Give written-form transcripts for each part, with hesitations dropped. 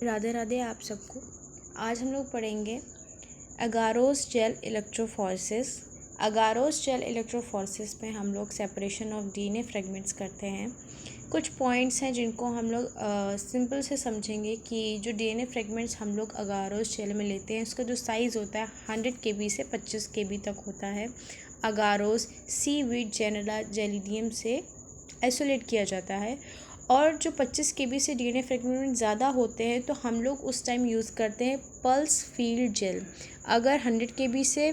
राधे राधे आप सबको। आज हम लोग पढ़ेंगे अगारोस जेल इलेक्ट्रोफोरेसिस। अगारोस जेल इलेक्ट्रोफोरेसिस में हम लोग सेपरेशन ऑफ डीएनए फ्रेगमेंट्स करते हैं। कुछ पॉइंट्स हैं जिनको हम लोग सिंपल से समझेंगे कि जो डीएनए फ्रेगमेंट्स हम लोग अगारोस जेल में लेते हैं उसका जो साइज़ होता है 100 kb से 25 kb तक होता है। अगारोस सीवीड जेनेरा जेलिडियम से आइसोलेट किया जाता है और जो 25 kb से डीएनए फ्रेगमेंट ज़्यादा होते हैं तो हम लोग उस टाइम यूज़ करते हैं पल्स फील्ड जेल। अगर 100 kb से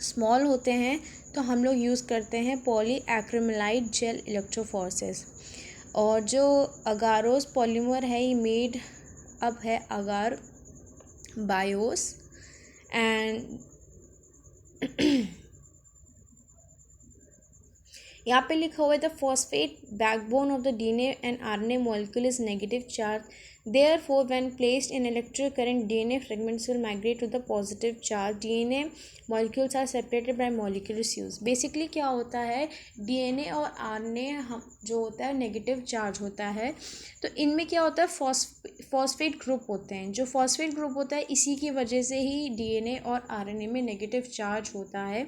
स्मॉल होते हैं तो हम लोग यूज़ करते हैं पॉली एक्रिलामाइड जेल इलेक्ट्रोफोरेसिस। और जो अगारोस पॉलीमर है ये मेड अप है अगार बायोस एंड यहाँ पे लिखा हुआ है the phosphate backbone of the DNA and RNA molecule is negative charge, therefore when placed in electric current DNA fragments will migrate to the positive charge. DNA molecules are separated by molecular fuse. Basically क्या होता है, DNA और RNA हम जो होता है negative charge होता है, तो इनमें क्या होता है फॉस्फेट ग्रुप होते हैं। जो फॉस्फेट ग्रुप होता है इसी की वजह से ही डीएनए और आरएनए में नेगेटिव चार्ज होता है।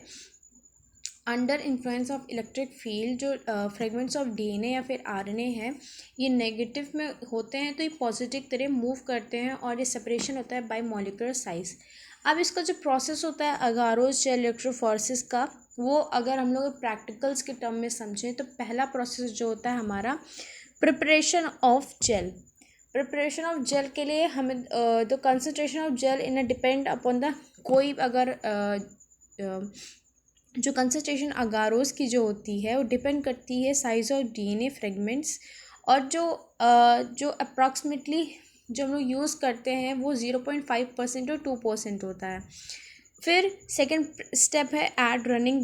Under influence of electric field जो फ्रेगमेंट्स ऑफ डीएनए या फिर आरएनए है ये नेगेटिव में होते हैं तो ये पॉजिटिव तरह मूव करते हैं और ये सेपरेशन होता है बाय मॉलिक्यूलर साइज। अब इसका जो प्रोसेस होता है अगारोस जेल इलेक्ट्रोफोरेसिस का, वो अगर हम लोग प्रैक्टिकल्स के टर्म में समझें तो पहला प्रोसेस जो होता है हमारा preparation of gel. Preparation of gel के लिए हमें the concentration of gel in depend upon the कोई अगर जो कंसंट्रेशन अगारोस की जो होती है वो डिपेंड करती है साइज़ ऑफ डीएनए फ्रेगमेंट्स और जो अप्रॉक्सीमेटली जो हम लोग यूज़ करते हैं वो 0.5% और 2% होता है। फिर सेकेंड स्टेप है ऐड रनिंग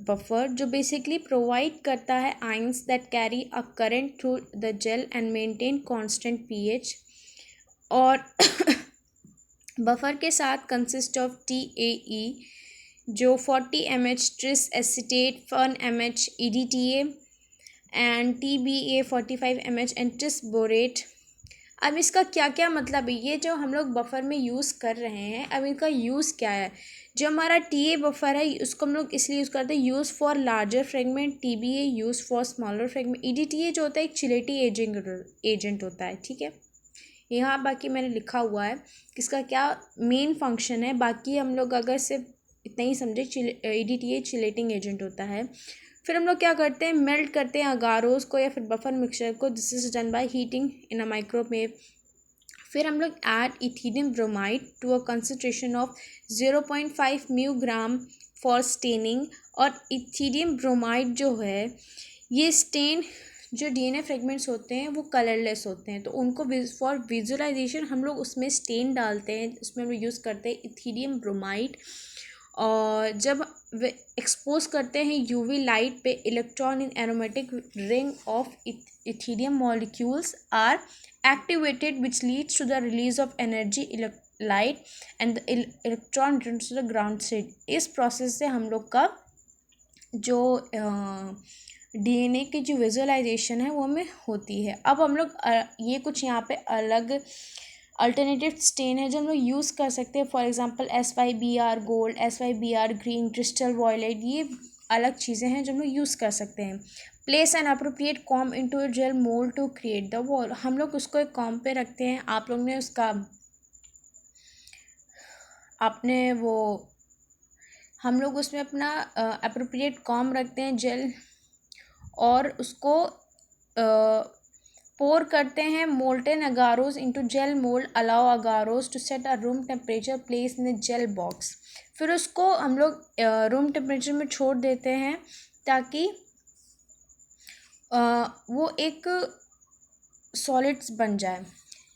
बफर जो बेसिकली प्रोवाइड करता है ions that carry a current through the gel and maintain constant pH. और बफर के साथ कंसिस्ट ऑफ TAE जो 40 mH tris acetate 1 mH EDTA and TBA 45 mH and tris borate. अब इसका क्या क्या मतलब है, ये जो हम लोग बफर में यूज़ कर रहे हैं अब इनका यूज़ क्या है। जो हमारा TA बफर है उसको हम लोग इसलिए यूज़ करते हैं use for larger fragment, TBA use for smaller fragment, EDTA जो होता है एक चिलेटी एजेंट होता है। ठीक है, यहाँ बाकी मैंने लिखा हुआ है किसका क्या मेन फंक्शन है, बाकी हम लोग अगर सिर्फ इतना ही समझे EDTA चिलेटिंग एजेंट होता है। फिर हम लोग क्या करते हैं, मेल्ट करते हैं अगारोस को या फिर बफर मिक्सचर को। This is done by heating in a microwave. फिर हम लोग add ethidium bromide to a concentration of 0.5 mu gram for staining. और इथीडियम ब्रोमाइड जो है ये स्टेन जो डीएनए फ्रेगमेंट्स होते हैं वो कलरलेस होते हैं तो उनको फॉर विजुअलाइजेशन हम लोग उसमें स्टेन डालते हैं, उसमें हम लोग यूज़ करते हैं इथीडियम ब्रोमाइड। और जब वे एक्सपोज करते हैं यूवी लाइट पे electron in aromatic ring of ethidium molecules are activated which leads to the release of energy light and the electron returns to the ground state. इस process से हम लोग का जो डीएनए की जो विजुअलाइजेशन है वो हमें होती है। अब हम लोग ये कुछ यहाँ पे अलग अल्टरनेटिव स्टेन है जो हम लोग यूज़ कर सकते हैं। For example SYBR gold, SYBR green, crystal violet, ये अलग चीज़ें हैं जो हम लोग यूज़ कर सकते हैं। Place an appropriate comb into gel mold to create the wall. हम लोग उसको एक कॉम पे रखते हैं। आप लोग ने उसका आपने वो हम लोग उसमें अपना अप्रोप्रिएट कॉम रखते हैं जेल और उसको पोर करते हैं molten agarose into gel mould, allow agarose to set a room temperature, place in gel box. फिर उसको हम लोग रूम टेम्परेचर में छोड़ देते हैं ताकि वो एक सॉलिड्स बन जाए।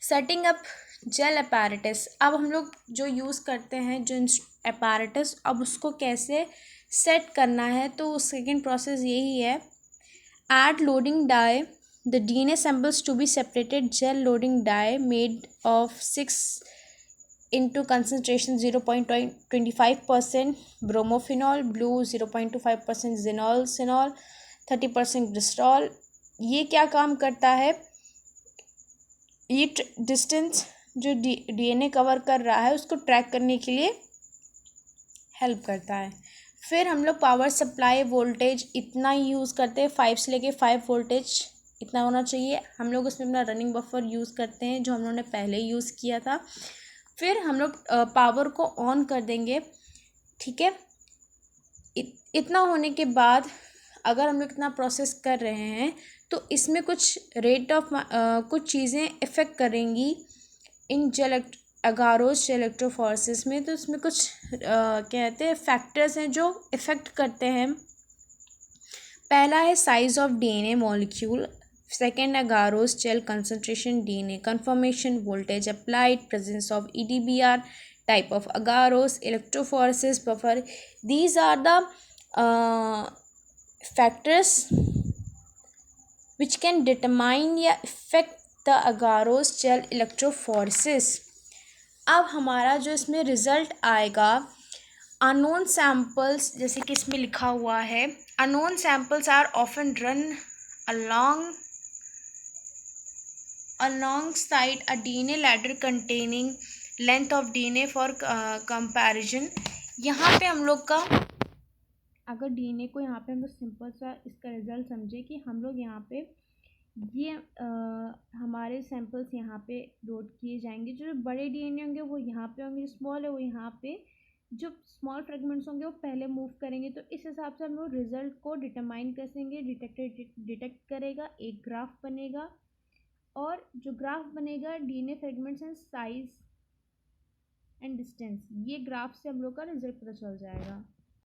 Setting up gel apparatus. अब हम लोग जो यूज़ करते हैं जो अपैरेटस, अब उसको कैसे सेट करना है तो सेकेंड प्रोसेस यही है। Add loading dye, the DNA samples to be separated. Gel loading dye made of 6 into concentration 0.25% bromophenol, blue 0.25% xenol 30% glycerol. ये क्या काम करता है, ये डिस्टेंस जो डीएनए कवर कर रहा है उसको ट्रैक करने के लिए हेल्प करता है। फिर हम लोग पावर सप्लाई वोल्टेज इतना ही यूज़ करते हैं, 5 से लेके 5 वोल्टेज इतना होना चाहिए। हम लोग उसमें अपना रनिंग बफर यूज़ करते हैं जो हम लोगों ने पहले यूज़ किया था। फिर हम लोग पावर को ऑन कर देंगे, ठीक है। इतना होने के बाद अगर हम लोग इतना प्रोसेस कर रहे हैं तो इसमें कुछ रेट ऑफ कुछ चीज़ें इफ़ेक्ट करेंगी इन जेल अगारोस इलेक्ट्रोफोरेसिस में। तो इसमें कुछ कहते हैं फैक्टर्स हैं जो इफ़ेक्ट करते हैं। पहला है size of DNA molecule, second agarose gel concentration, DNA conformation, voltage applied, presence of EDBR, type of agarose, electrophoresis buffer. These are the factors which can determine या affect the agarose gel electrophoresis. अब हमारा जो इसमें result आएगा, unknown samples, जैसे कि इसमें लिखा हुआ है, unknown samples are often run alongside a DNA ladder containing length of DNA for comparison. यहाँ पे हम लोग का अगर डीएनए को यहाँ पे हम लोग सिंपल सा इसका रिजल्ट समझे कि हम लोग यहाँ पे ये हमारे सैंपल्स यहाँ पे लोड किए जाएंगे। जो बड़े डीएनए होंगे वो यहाँ पे होंगे, स्मॉल है वो यहाँ पे, जो स्मॉल फ्रेगमेंट्स होंगे वो पहले मूव करेंगे। तो इस हिसाब से हम लोग रिजल्ट को डिटरमाइन करेंगे। डिटेक्ट करेगा, एक ग्राफ बनेगा, और जो ग्राफ बनेगा DNA fragments and size and distance, ये ग्राफ से हम लोग का रिजल्ट पता चल जाएगा।